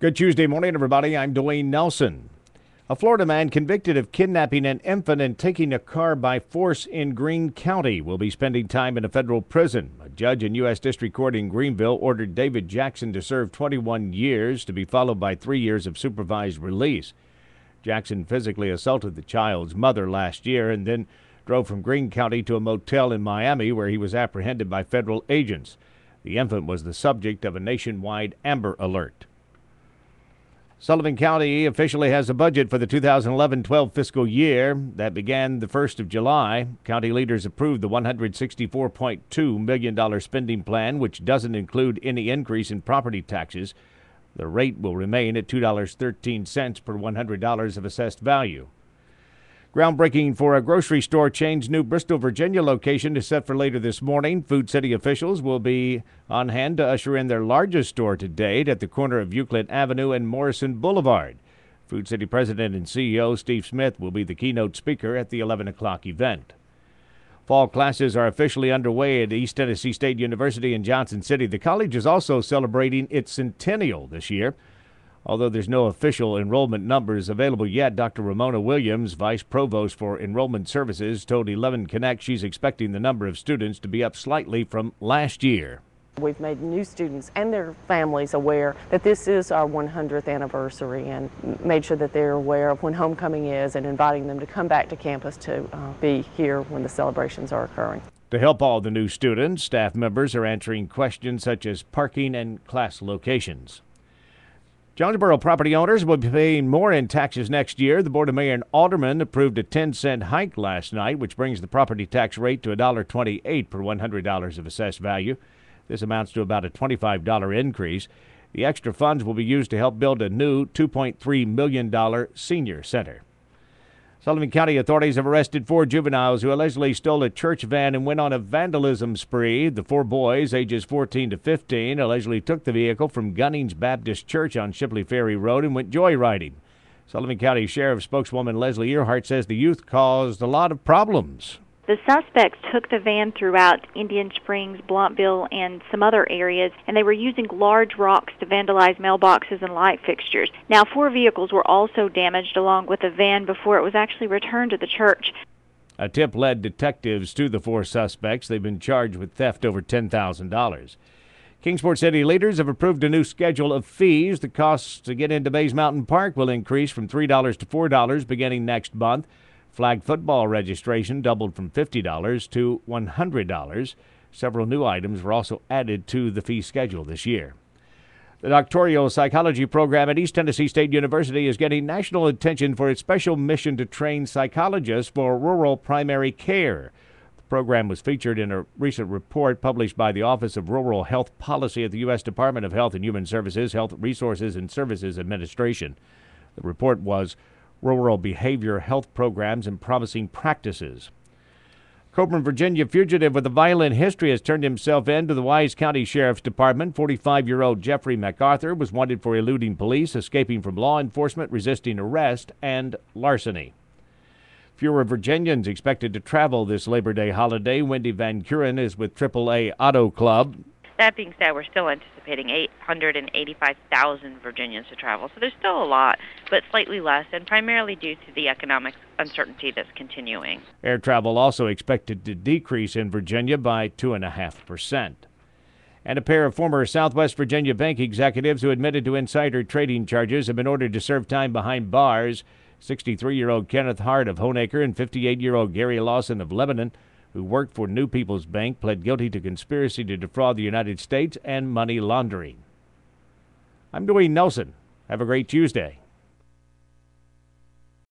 Good Tuesday morning, everybody. I'm Dwayne Nelson. A Florida man convicted of kidnapping an infant and taking a car by force in Greene County will be spending time in a federal prison. A judge in U.S. District Court in Greenville ordered David Jackson to serve 21 years, to be followed by 3 years of supervised release. Jackson physically assaulted the child's mother last year and then drove from Greene County to a motel in Miami, where he was apprehended by federal agents. The infant was the subject of a nationwide Amber Alert. Sullivan County officially has a budget for the 2011-12 fiscal year that began the 1st of July. County leaders approved the $164.2 million spending plan, which doesn't include any increase in property taxes. The rate will remain at $2.13 per $100 of assessed value. Groundbreaking for a grocery store chain's new Bristol, Virginia location is set for later this morning. Food City officials will be on hand to usher in their largest store to date at the corner of Euclid Avenue and Morrison Boulevard. Food City President and CEO Steve Smith will be the keynote speaker at the 11 o'clock event. Fall classes are officially underway at East Tennessee State University in Johnson City. The college is also celebrating its centennial this year. Although there's no official enrollment numbers available yet, Dr. Ramona Williams, Vice Provost for Enrollment Services, told 11 Connect she's expecting the number of students to be up slightly from last year. We've made new students and their families aware that this is our 100th anniversary and made sure that they're aware of when homecoming is and inviting them to come back to campus to be here when the celebrations are occurring. To help all the new students, staff members are answering questions such as parking and class locations. Jonesboro property owners will be paying more in taxes next year. The Board of Mayor and Aldermen approved a 10-cent hike last night, which brings the property tax rate to $1.28 per $100 of assessed value. This amounts to about a $25 increase. The extra funds will be used to help build a new $2.3 million senior center. Sullivan County authorities have arrested 4 juveniles who allegedly stole a church van and went on a vandalism spree. The 4 boys, ages 14 to 15, allegedly took the vehicle from Gunnings Baptist Church on Shipley Ferry Road and went joyriding. Sullivan County Sheriff spokeswoman Leslie Earhart says the youth caused a lot of problems. The suspects took the van throughout Indian Springs, Blountville, and some other areas, and they were using large rocks to vandalize mailboxes and light fixtures. Now, 4 vehicles were also damaged along with the van before it was actually returned to the church. A tip led detectives to the 4 suspects. They've been charged with theft over $10,000. Kingsport City leaders have approved a new schedule of fees. The costs to get into Bays Mountain Park will increase from $3 to $4 beginning next month. Flag football registration doubled from $50 to $100. Several new items were also added to the fee schedule this year. The doctoral psychology program at East Tennessee State University is getting national attention for its special mission to train psychologists for rural primary care. The program was featured in a recent report published by the Office of Rural Health Policy at the U.S. Department of Health and Human Services, Health Resources and Services Administration. The report was Rural Behavior Health Programs and Promising Practices. Coburn, Virginia fugitive with a violent history has turned himself in to the Wise County Sheriff's Department. 45-year-old Jeffrey MacArthur was wanted for eluding police, escaping from law enforcement, resisting arrest, and larceny. Fewer Virginians expected to travel this Labor Day holiday. Wendy Van Kuren is with AAA Auto Club. That being said, we're still anticipating 885,000 Virginians to travel. So there's still a lot, but slightly less, and primarily due to the economic uncertainty that's continuing. Air travel also expected to decrease in Virginia by 2.5%. And a pair of former Southwest Virginia bank executives who admitted to insider trading charges have been ordered to serve time behind bars. 63-year-old Kenneth Hart of Honaker and 58-year-old Gary Lawson of Lebanon, who worked for New People's Bank, pled guilty to conspiracy to defraud the United States and money laundering. I'm Dwayne Nelson. Have a great Tuesday.